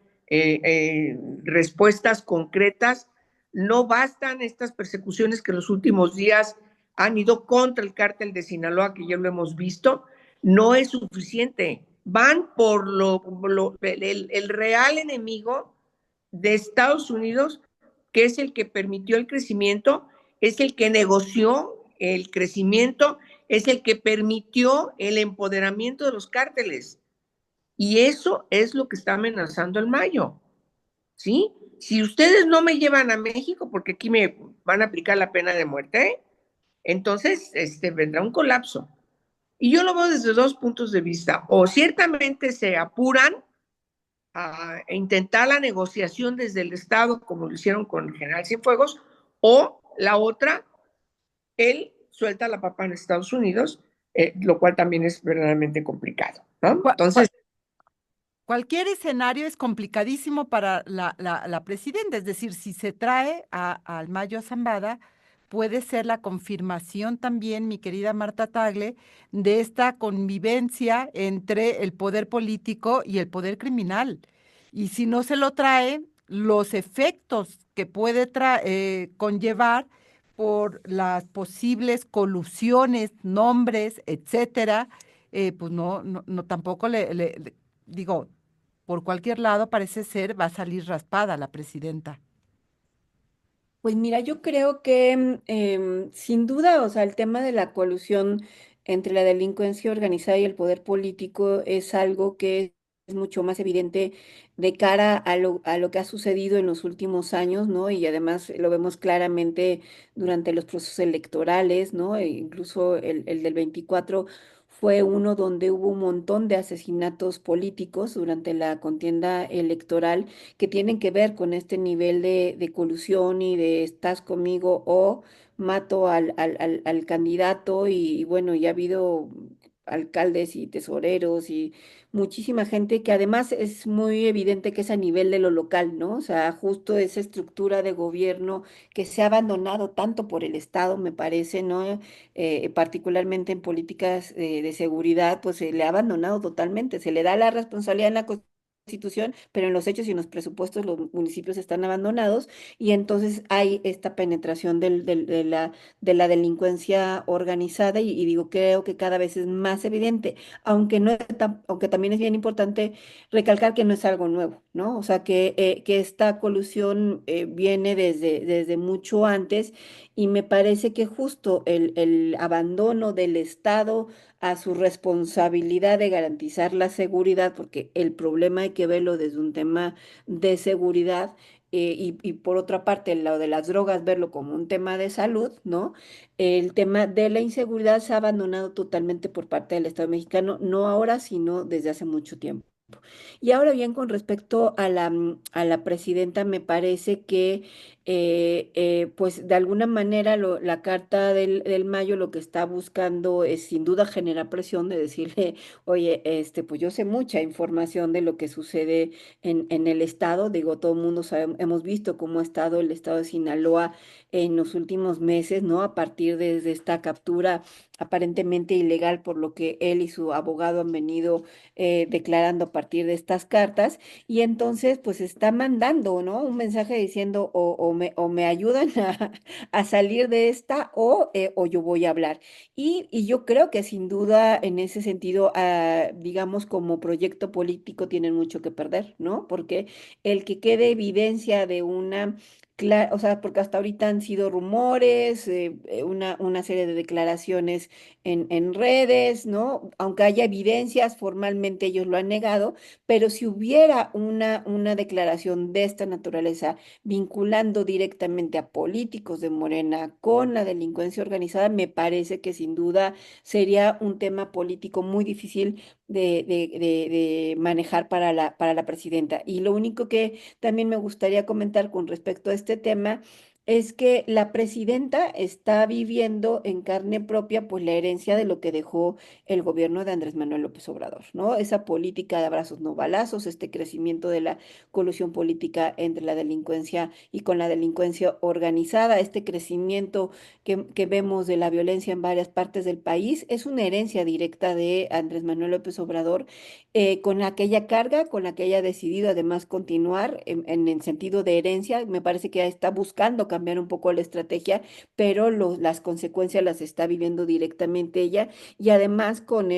respuestas concretas. No bastan estas persecuciones que en los últimos días han ido contra el cártel de Sinaloa, que ya lo hemos visto. No es suficiente. Van por el real enemigo de Estados Unidos, que es el que permitió el crecimiento, es el que negoció el crecimiento, es el que permitió el empoderamiento de los cárteles. Y eso es lo que está amenazando el Mayo. ¿Sí? Si ustedes no me llevan a México, porque aquí me van a aplicar la pena de muerte, entonces vendrá un colapso. Y yo lo veo desde dos puntos de vista. O ciertamente se apuran a intentar la negociación desde el Estado, como lo hicieron con el general Cienfuegos, o la otra, él suelta la papa en Estados Unidos, lo cual también es verdaderamente complicado, ¿no? Entonces, Cualquier escenario es complicadísimo para la presidenta, es decir, si se trae al Mayo Zambada, puede ser la confirmación también, mi querida Marta Tagle, de esta convivencia entre el poder político y el poder criminal. Y si no se lo trae, los efectos que puede conllevar por las posibles colusiones, nombres, etcétera, pues no tampoco digo, por cualquier lado parece ser va a salir raspada la presidenta. Pues mira, yo creo que sin duda, o sea, el tema de la colusión entre la delincuencia organizada y el poder político es algo que es mucho más evidente de cara a lo que ha sucedido en los últimos años, ¿no? Y además lo vemos claramente durante los procesos electorales, ¿no? E incluso el del 24 fue uno donde hubo un montón de asesinatos políticos durante la contienda electoral que tienen que ver con este nivel de colusión y de estás conmigo o mato al candidato y bueno, ya ha habido alcaldes y tesoreros y muchísima gente que además es muy evidente que es a nivel de lo local, ¿no? O sea, justo esa estructura de gobierno que se ha abandonado tanto por el Estado, me parece, ¿no? Particularmente en políticas de seguridad, pues se le ha abandonado totalmente, se le da la responsabilidad en la Constitución, pero en los hechos y en los presupuestos los municipios están abandonados y entonces hay esta penetración de la delincuencia organizada y digo, creo que cada vez es más evidente, aunque, no es aunque también es bien importante recalcar que no es algo nuevo, ¿no? O sea, que esta colusión viene desde mucho antes y me parece que justo el abandono del Estado a su responsabilidad de garantizar la seguridad, porque el problema hay que verlo desde un tema de seguridad. Y por otra parte, lo de las drogas, verlo como un tema de salud, ¿no? El tema de la inseguridad se ha abandonado totalmente por parte del Estado mexicano, no ahora, sino desde hace mucho tiempo. Y ahora bien, con respecto a a la presidenta, me parece que, pues de alguna manera la carta del Mayo lo que está buscando es sin duda generar presión de decirle, oye, pues yo sé mucha información de lo que sucede en el estado. Digo, todo el mundo sabe, hemos visto cómo ha estado el estado de Sinaloa en los últimos meses, ¿no? A partir de esta captura aparentemente ilegal por lo que él y su abogado han venido declarando a partir de estas cartas y entonces pues está mandando, ¿no? Un mensaje diciendo o me ayudan a salir de esta o yo voy a hablar. Y yo creo que sin duda en ese sentido, digamos como proyecto político tienen mucho que perder, ¿no? Porque el que quede evidencia de una o sea, porque hasta ahorita han sido rumores, una serie de declaraciones en redes, ¿no? Aunque haya evidencias, formalmente ellos lo han negado, pero si hubiera una declaración de esta naturaleza vinculando directamente a políticos de Morena con la delincuencia organizada, me parece que sin duda sería un tema político muy difícil de manejar para la presidenta. Y lo único que también me gustaría comentar con respecto a este tema es que la presidenta está viviendo en carne propia pues la herencia de lo que dejó el gobierno de Andrés Manuel López Obrador, ¿no? Esa política de abrazos no balazos, este crecimiento de la colusión política entre la delincuencia y con la delincuencia organizada, este crecimiento que vemos de la violencia en varias partes del país, es una herencia directa de Andrés Manuel López Obrador, con aquella carga, con la que haya decidido además continuar en el sentido de herencia. Me parece que está buscando cambiar un poco la estrategia, pero las consecuencias las está viviendo directamente ella, y además con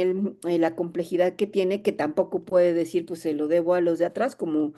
la complejidad que tiene, que tampoco puede decir, pues se lo debo a los de atrás, como,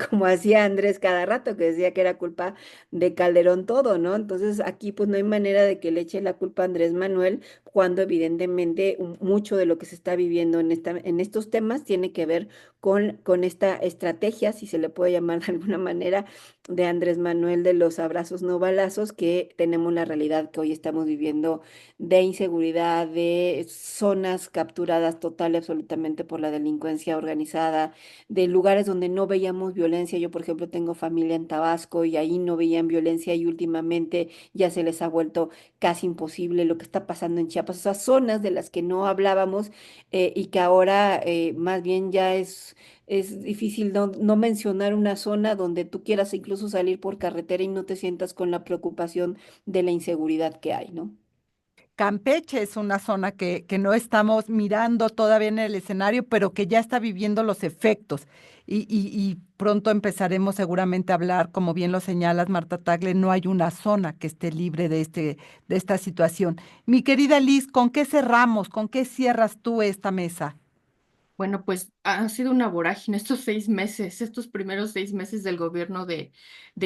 como hacía Andrés cada rato, que decía que era culpa de Calderón todo, ¿no? Entonces aquí pues no hay manera de que le eche la culpa a Andrés Manuel, cuando evidentemente mucho de lo que se está viviendo en estos temas tiene que ver con esta estrategia, si se le puede llamar de alguna manera, de Andrés Manuel de los abrazos no balazos, que tenemos la realidad que hoy estamos viviendo de inseguridad, de zonas capturadas total y absolutamente por la delincuencia organizada, de lugares donde no veíamos violencia. Yo, por ejemplo, tengo familia en Tabasco y ahí no veían violencia, y últimamente ya se les ha vuelto casi imposible lo que está pasando en Chiapas, esas zonas de las que no hablábamos, y que ahora más bien ya es difícil no mencionar una zona donde tú quieras incluso salir por carretera y no te sientas con la preocupación de la inseguridad que hay, ¿no? Campeche es una zona que no estamos mirando todavía en el escenario, pero que ya está viviendo los efectos. Y pronto empezaremos seguramente a hablar, como bien lo señalas, Marta Tagle, no hay una zona que esté libre de esta situación. Mi querida Liz, ¿con qué cerramos? ¿Con qué cierras tú esta mesa? Bueno, pues ha sido una vorágine estos 6 meses, estos primeros 6 meses del gobierno de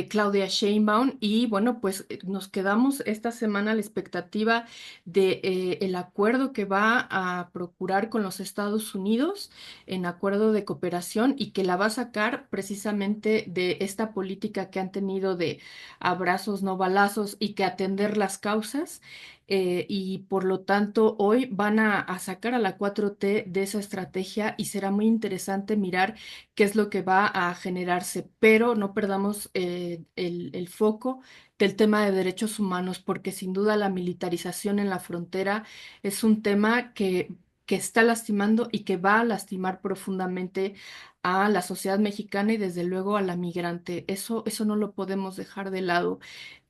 Claudia Sheinbaum. Y bueno, pues nos quedamos esta semana a la expectativa de el acuerdo que va a procurar con los Estados Unidos, en acuerdo de cooperación, y que la va a sacar precisamente de esta política que han tenido de abrazos no balazos, y que atender las causas. Y por lo tanto hoy van a sacar a la 4T de esa estrategia, y será muy interesante mirar qué es lo que va a generarse, pero no perdamos el foco del tema de derechos humanos, porque sin duda la militarización en la frontera es un tema que está lastimando y que va a lastimar profundamente a la sociedad mexicana y desde luego a la migrante. Eso no lo podemos dejar de lado.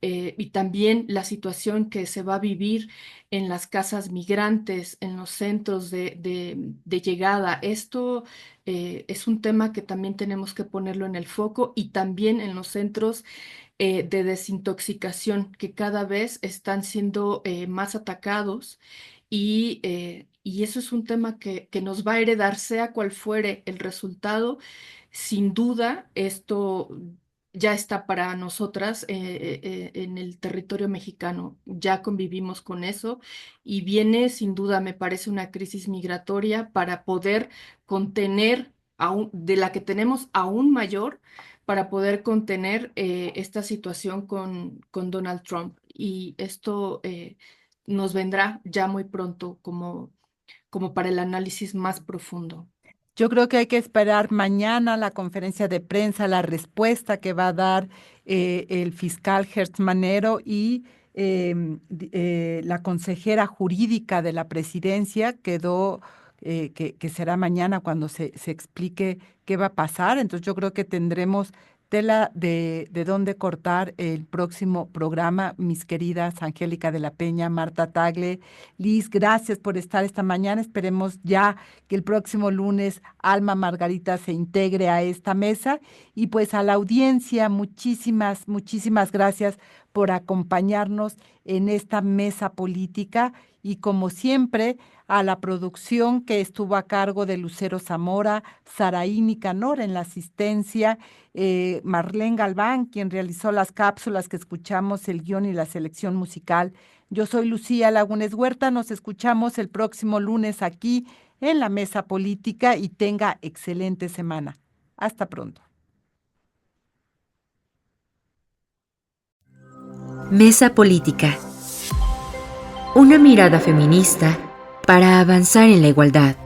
Y también la situación que se va a vivir en las casas migrantes, en los centros de llegada. Esto es un tema que también tenemos que ponerlo en el foco, y también en los centros de desintoxicación, que cada vez están siendo más atacados. Y eso es un tema que nos va a heredar, sea cual fuere el resultado. Sin duda, esto ya está para nosotras en el territorio mexicano. Ya convivimos con eso, y viene sin duda, me parece, una crisis migratoria para poder contener, de la que tenemos aún mayor, para poder contener esta situación con Donald Trump. Y esto nos vendrá ya muy pronto como para el análisis más profundo. Yo creo que hay que esperar mañana la conferencia de prensa, la respuesta que va a dar el fiscal Hertz Manero y la consejera jurídica de la presidencia. Quedó que será mañana cuando se explique qué va a pasar. Entonces yo creo que tendremos tela de dónde cortar el próximo programa. Mis queridas Angélica de la Peña, Marta Tagle, Liz, gracias por estar esta mañana. Esperemos ya que el próximo lunes Alma Margarita se integre a esta mesa. Y pues a la audiencia, muchísimas, muchísimas gracias por acompañarnos en esta mesa política. Y como siempre, a la producción que estuvo a cargo de Lucero Zamora, Saraí Nicanor en la asistencia, Marlene Galván, quien realizó las cápsulas que escuchamos, el guión y la selección musical. Yo soy Lucía Lagunes Huerta, nos escuchamos el próximo lunes aquí en la Mesa Política y tenga excelente semana. Hasta pronto. Mesa Política. Una mirada feminista para avanzar en la igualdad.